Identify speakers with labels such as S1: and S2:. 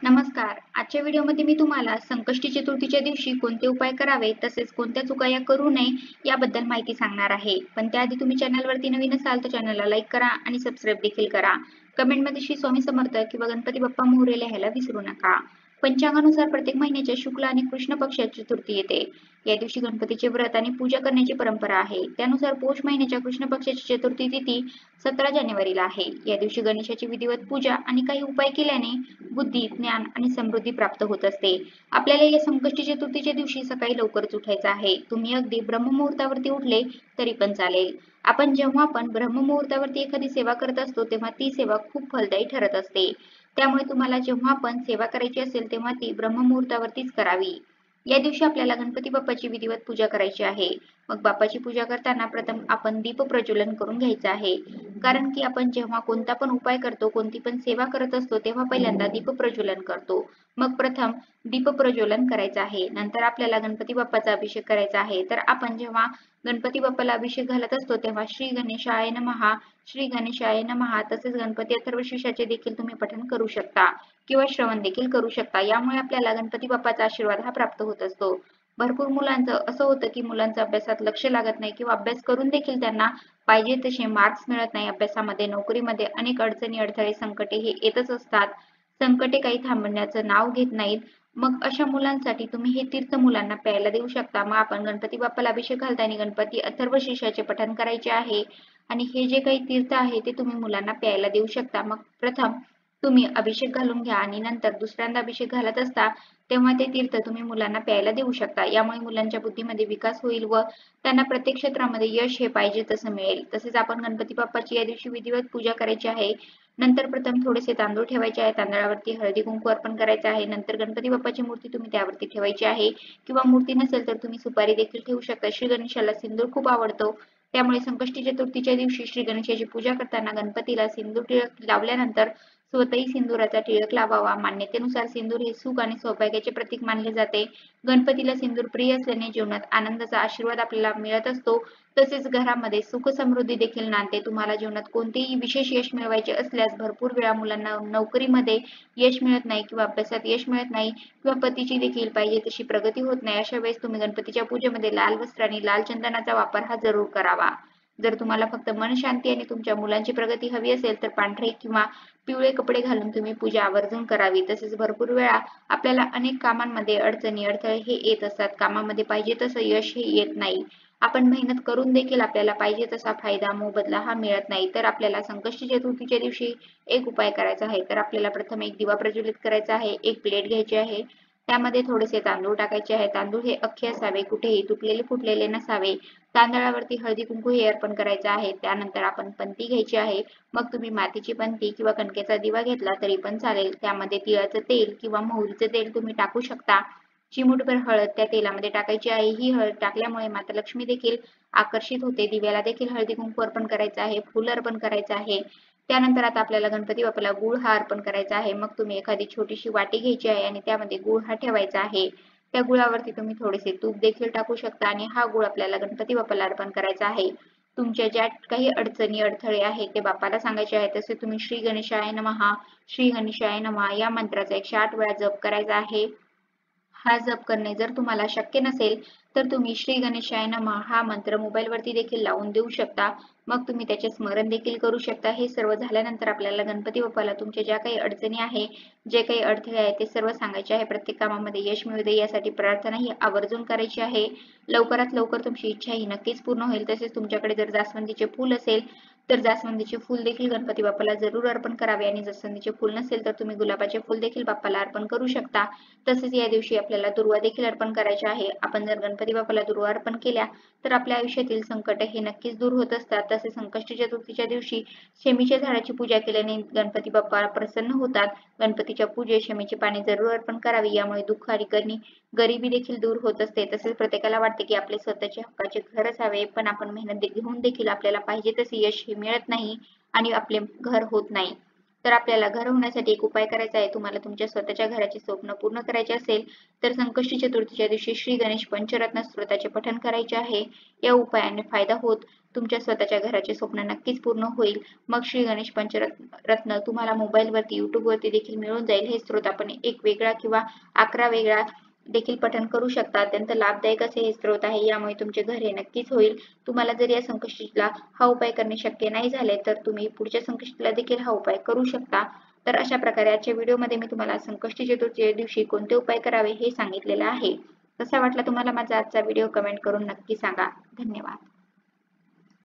S1: नमस्कार. आजच्या व्हिडिओमध्ये मी तुम्हाला संकष्टी चतुर्थीच्या दिवशी कोणते उपाय करावे तसेच कोणत्या चुका या करू नये याबद्दल माहिती सांगणार आहे. पण त्याआधी तुम्ही चॅनलवरती नवीन असाल तर चॅनलला लाईक करा आणि सबस्क्राईब देखील करा. कमेंटमध्ये श्री स्वामी समर्थ किंवा गणपती बाप्पा मोरया लिहायला विसरू नका. पंचांगानुसार प्रत्येक महिन्याच्या शुक्ल आणि कृष्ण पक्षात चतुर्थी येते. या दिवशी गणपतीचे व्रत आणि पूजा करण्याची परंपरा आहे. त्यानुसार पौष महिन्याच्या कृष्ण पक्षाची चतुर्थी तिथी 17 जानेवारीला आहे. या दिवशी गणेशाची विधिवत पूजा आणि काही उपाय केल्याने बुद्धी, ज्ञान आणि समृद्धी प्राप्त होत असते. आपल्याला या संकष्टी चतुर्थीच्या दिवशी सकाळी लवकरच उठायचं आहे. तुम्ही अगदी ब्रह्ममुहूर्तावरती उठले तरी पण चालेल. आपण जेव्हा पण ब्रह्ममुहूर्तावरती एखादी सेवा करत असतो तेव्हा ती सेवा खूप फलदायी ठरत असते. त्यामुळे तुम्हाला जेव्हा पण सेवा करायची असेल तेव्हा ती ब्रह्ममुहूर्तावरतीच करावी. या दिवशी आपल्याला गणपती बाप्पाची विधिवत पूजा करायची आहे. मग बाप्पाची पूजा करताना प्रथम आपण दीप प्रज्वलन करून घ्यायचं आहे. कारण की आपण जेव्हा कोणता पण उपाय करतो, कोणती पण सेवा करत असतो तेव्हा पहिल्यांदा दीप प्रज्वलन करतो. मग प्रथम दीप प्रज्वलन करायचं आहे. नंतर आपल्याला गणपती बाप्पाचा अभिषेक करायचा आहे. तर आपण जेव्हा गणपती बाप्पाला अभिषेक घालत असतो तेव्हा श्री गणेशाय नमः, श्री गणेशाय नमः तसेच गणपती अथर्वशीर्षाचे देखील तुम्ही पठण करू शकता किंवा श्रवण देखील करू शकता. यामुळे आपल्याला गणपती बाप्पाचा आशीर्वाद हा प्राप्त होत असतो. भरपूर मुलांचं असं होतं की मुलांचं अभ्यासात लक्ष लागत नाही किंवा अभ्यास करून देखील त्यांना पाहिजे तसे मार्क्स मिळत नाही. अभ्यासामध्ये, नोकरीमध्ये अनेक अडचणी, अडथळे, संकटे हे येतच असतात. संकटे काही थांबण्याचं नाव घेत नाहीत. मग अशा मुलांसाठी तुम्ही हे तीर्थ मुलांना प्यायला देऊ शकता. मग आपण गणपती बाप्पाला अभिषेक घालताना गणपती अथर्वशीर्षाचे पठण करायचे आहे आणि हे जे काही तीर्थ आहे ते तुम्ही मुलांना प्यायला देऊ शकता. मग प्रथम तुम्ही अभिषेक घालून घ्या आणि नंतर दुसऱ्यांदा अभिषेक घालत असता तेव्हा ते तीर्थ तुम्ही मुलांना प्यायला देऊ शकता. यामुळे मुलांच्या बुद्धीमध्ये विकास होईल व त्यांना प्रत्येक क्षेत्रामध्ये यश हे पाहिजे तसं मिळेल. तसेच आपण गणपती बाप्पाची या दिवशी विधिवत पूजा करायची आहे. नंतर प्रथम थोडेसे तांदूळ ठेवायचे आहे. तांदळावरती हळदी कुंकू अर्पण करायचं आहे. नंतर गणपती बाप्पाची मूर्ती तुम्ही त्यावरती ठेवायची आहे किंवा मूर्ती नसेल तर तुम्ही सुपारी देखील ठेवू शकता. श्री गणेशाला सिंदूर खूप आवडतो. त्यामुळे संकष्टी चतुर्थीच्या दिवशी श्री गणेशाची पूजा करताना गणपतीला सिंदूर टिळक लावल्यानंतर स्वतःही सिंदुराचा टिळक लावावा. मान्यतेनुसार सिंदूर हे सुख आणि सौभाग्याचे प्रतीक मानले जाते. गणपतीला सिंदूर प्रिय असल्याने जीवनात आनंदाचा आशीर्वाद आपल्याला मिळत असतो. तसेच घरामध्ये सुख समृद्धी देखील नांदते. तुम्हाला जीवनात कोणतेही विशेष यश मिळवायचे असल्यास भरपूर वेळा मुलांना नोकरीमध्ये यश मिळत नाही किंवा अभ्यासात यश मिळत नाही किंवा पतीची देखील पाहिजे तशी प्रगती होत नाही. अशा वेळेस तुम्ही गणपतीच्या पूजेमध्ये लाल वस्त्र आणि लाल चंदनाचा वापर हा जरूर करावा. जर तुम्हाला फक्त मन शांती आणि तुमच्या मुलांची प्रगती हवी असेल तर पांढरे किंवा पिवळे कपडे घालून तुम्ही पूजा आवर्जून करावी. तसेच भरपूर वेळा आपल्याला अनेक कामांमध्ये अडचणी, अडथळे हे येत असतात. कामामध्ये पाहिजे तसं यश हे येत नाही. आपण मेहनत करून देखील आपल्याला पाहिजे तसा फायदा, मोबदला हा मिळत नाही. तर आपल्याला संकष्टी चतुर्थीच्या दिवशी एक उपाय करायचा आहे. तर आपल्याला प्रथम एक दिवा प्रज्वलित करायचा आहे. एक प्लेट घ्यायची आहे. त्यामध्ये थोडेसे तांदूळ टाकायचे आहे. तांदूळ हे अख्खे असावे, कुठेही तुटलेले फुटलेले नसावे. तांदळावरती हळदी कुंकू हे अर्पण करायचे आहे. त्यानंतर आपण पंती घ्यायची आहे. मग तुम्ही मातीची पंती किंवा कणकेचा दिवा घेतला तरी पण चालेल. त्यामध्ये तिळाचं तेल किंवा मोहरीचं तेल तुम्ही टाकू शकता. चिमूटभर हळद त्या तेलामध्ये टाकायची आहे. ही हळद टाकल्यामुळे माता लक्ष्मी देखील आकर्षित होते. दिव्याला देखील हळदी कुंकू अर्पण करायचं आहे. फुल अर्पण करायचं आहे. त्यानंतर आता आपल्याला गणपती बाप्पाला गुळ हा अर्पण करायचा आहे. मग तुम्ही एखादी छोटीशी वाटी घ्यायची आहे आणि त्यामध्ये गुळ हा ठेवायचा आहे. त्या गुळावरती तुम्ही थोडेसे तूप देखील टाकू शकता आणि हा गुळ आपल्याला गणपती बाप्पाला अर्पण करायचा आहे. तुमच्या ज्या काही अडचणी, अडथळे आहेत ते बाप्पाला सांगायचे आहे. तसे तुम्ही श्री गणेशाय नमः, श्री गणेशाय नमः या मंत्राचा 108 वेळा जप करायचा आहे. हा जप करणे जर तुम्हाला शक्य नसेल तर तुम्ही श्री गणेशाय नमः हा मंत्र मोबाईलवरती देखील लावून देऊ शकता. मग तुम्ही त्याचे स्मरण देखील करू शकता. हे सर्व झाल्यानंतर आपल्याला गणपती बाप्पाला तुमच्या ज्या काही अडचणी आहे, जे काही अडथळे आहेत ते सर्व सांगायचे आहे. प्रत्येक कामामध्ये यश मिळू दे यासाठी प्रार्थना ही आवर्जून करायची आहे. लवकरात लवकर तुमची इच्छा ही नक्कीच पूर्ण होईल. तसेच तुमच्याकडे जर जास्वंदीचे फूल असेल तर जास्वंदीचे फूल देखील गणपती बाप्पाला जरूर अर्पण करावे आणि जास्वंदीचे फूल नसेल तर तुम्ही गुलाबाचे फूल देखील बाप्पाला अर्पण करू शकता. तसेच या दिवशी आपल्याला दुर्वा देखील अर्पण करायची आहे. आपण जर गणपती बाप्पाला दुर्वा अर्पण केल्या तर आपल्या आयुष्यातील संकट हे नक्कीच दूर होत असतात. तसेच संकष्टी चतुर्थीच्या दिवशी शमीच्या झाडाची पूजा केल्याने गणपती बाप्पा प्रसन्न होतात. गणपतीच्या पूजेत शमीची पाने जरूर अर्पण करावी. यामुळे दुःख आणि गरिबी देखील दूर होत असते. तसेच प्रत्येकाला वाटते की आपले स्वतःचे हक्काचे घर असावे, पण आपण मेहनत घेऊन देखील आपल्याला पाहिजे तसे यश हे मिळत नाही आणि आपले घर होत नाही. तर आपल्याला घर होण्यासाठी एक उपाय करायचा आहे. तुम्हाला तुमच्या स्वतःच्या घराचे स्वप्न पूर्ण करायचे असेल तर संकष्टी चतुर्थीच्या दिवशी श्री गणेश पंचरत्न स्तोत्राचे पठण करायचे आहे. या उपायाने फायदा होत तुमच्या स्वतःच्या घराचे स्वप्न नक्कीच पूर्ण होईल. मग श्री गणेश पंचरत्न तुम्हाला मोबाईलवरती युट्यूबवरती देखील मिळून जाईल. हे स्तोत्र आपण एक वेगळा किंवा 11 वेगळा देखील पठण करू शकता. अत्यंत लाभदायक असे हे स्तोत्र आहे. यामुळे तुमचे घर हे नक्कीच होईल. तुम्हाला जर या संकष्टीला हा उपाय करणे शक्य नाही झाले तर तुम्ही पुढच्या संकष्टीला देखील हा उपाय करू शकता. तर अशा प्रकारे आजच्या व्हिडिओमध्ये मी तुम्हाला संकष्टी चतुर्थीच्या दिवशी कोणते उपाय करावे हे सांगितलेले आहे. कसा वाटला तुम्हाला माझा आजचा व्हिडिओ कमेंट करून नक्की सांगा. धन्यवाद.